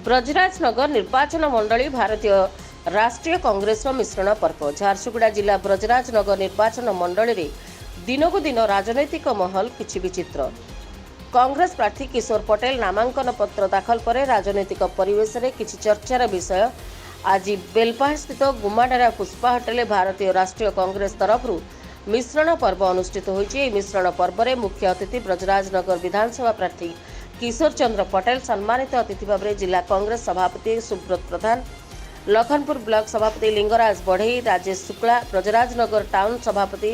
ब्रजराजनगर निर्वाचन मंडली भारतीय राष्ट्रीय कांग्रेस मिश्रण पर्व झारसुगुड़ा जिला ब्रजराजनगर निर्वाचन मंडली रे दिनकू दिन राजनैतिक महल किछि विचित्र। कांग्रेस प्रार्थी किशोर पटेल नामांकन पत्र दाखल पर राजनैतिक परिवेश रे किछि चर्चार विषय। आज बेलपाहाड़ स्थित गुमाडारा पुष्पा होटेल भारतीय राष्ट्रीय कांग्रेस तरफ मिश्रण पर्व अनुष्ठित होइछि। मिश्रण पर्व रे मुख्य अतिथि ब्रजराजनगर विधानसभा प्रार्थी किशोर चंद्र पटेल, सम्मानित अतिथि भाव जिला कांग्रेस सभापति सुब्रत प्रधान, लखनपुर ब्लॉक सभापति लिंगराज बढ़ई, राजेश शुक्ला, ब्रजराजनगर टाउन सभापति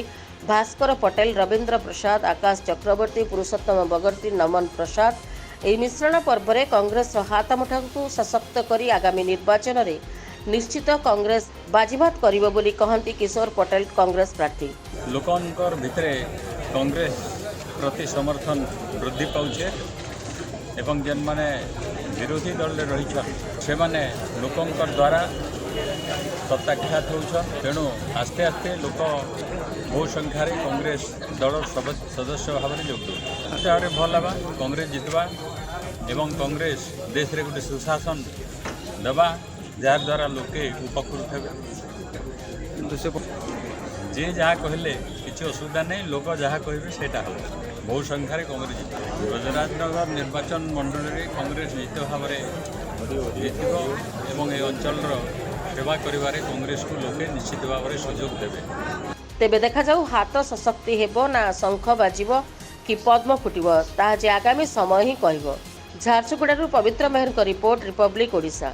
भास्कर पटेल, रवींद्र प्रसाद, आकाश चक्रवर्ती, पुरुषोत्तम बगर्ती, नमन प्रसाद ଏହି ମିଶ୍ରଣ ପର୍ବରେ କଂଗ୍ରେସର ହାତ ମୁଠାକୁ ସଶକ୍ତ କରି ଆଗାମୀ ନିର୍ବାଚନରେ ନିଶ୍ଚିତ କଂଗ୍ରେସ ବାଜିମାତ କରିବ ବୋଲି କହନ୍ତି କିଶୋର ପଟେଲ କଂଗ୍ରେସ ପ୍ରାର୍ଥୀ। ଲୋକଙ୍କର ଭିତରେ କଂଗ୍ରେସ ପ୍ରତି ସମର୍ଥନ ବୃଦ୍ଧି ପାଉଛେ ଏବଂ ଯେମାନେ ବିରୋଧୀ ଦଳରେ ରହିଛନ୍ ସେମାନେ ଲୋକଙ୍କ ଦ୍ୱାରା ପ୍ରତ୍ୟାଖ୍ୟାତ ହେଉଛନ୍। ତେଣୁ ଆସ୍ତେ ଆସ୍ତେ ଲୋକ ବହୁ ସଂଖ୍ୟାରେ କଂଗ୍ରେସ ଦଳର ସଦସ୍ୟ ଭାବରେ ଯୋଗ ଦେଉଛନ୍। ଭାବରେ ଭଲ ହେବା, କଂଗ୍ରେସ ଜିତବା ଏବଂ କଂଗ୍ରେସ ଦେଶରେ ଗୋଟେ ସୁଶାସନ ଦେବା ଯାହାଦ୍ୱାରା ଲୋକେ ଉପକୃତ ହେବେ। କିନ୍ତୁ ସେ ଯେ ଯାହା କହିଲେ କିଛି ଅସୁବିଧା ନାହିଁ, ଲୋକ ଯାହା କହିବେ ସେଇଟା ହେବ। ବହୁ ସଂଖ୍ୟାରେ କଂଗ୍ରେସ ଜିତିବ। ବ୍ରଜରାଜନଗର ନିର୍ବାଚନ ମଣ୍ଡଳୀରେ କଂଗ୍ରେସ ନିଶ୍ଚିତ ଭାବରେ ଜିତିବ ଏବଂ ଏ ଅଞ୍ଚଳର ସେବା କରିବାରେ କଂଗ୍ରେସକୁ ଲୋକେ ନିଶ୍ଚିତ ଭାବରେ ସୁଯୋଗ ଦେବେ। ତେବେ ଦେଖାଯାଉ ହାତ ସଶକ୍ତି ହେବ ନା ଶଙ୍ଖ ବାଜିବ କି ପଦ୍ମ ଫୁଟିବ, ତାହା ଯେ ଆଗାମୀ ସମୟ ହିଁ କହିବ। ଝାରସୁଗୁଡ଼ାରୁ ପବିତ୍ର ମେହେରଙ୍କ ରିପୋର୍ଟ, ରିପବ୍ଲିକ ଓଡ଼ିଶା।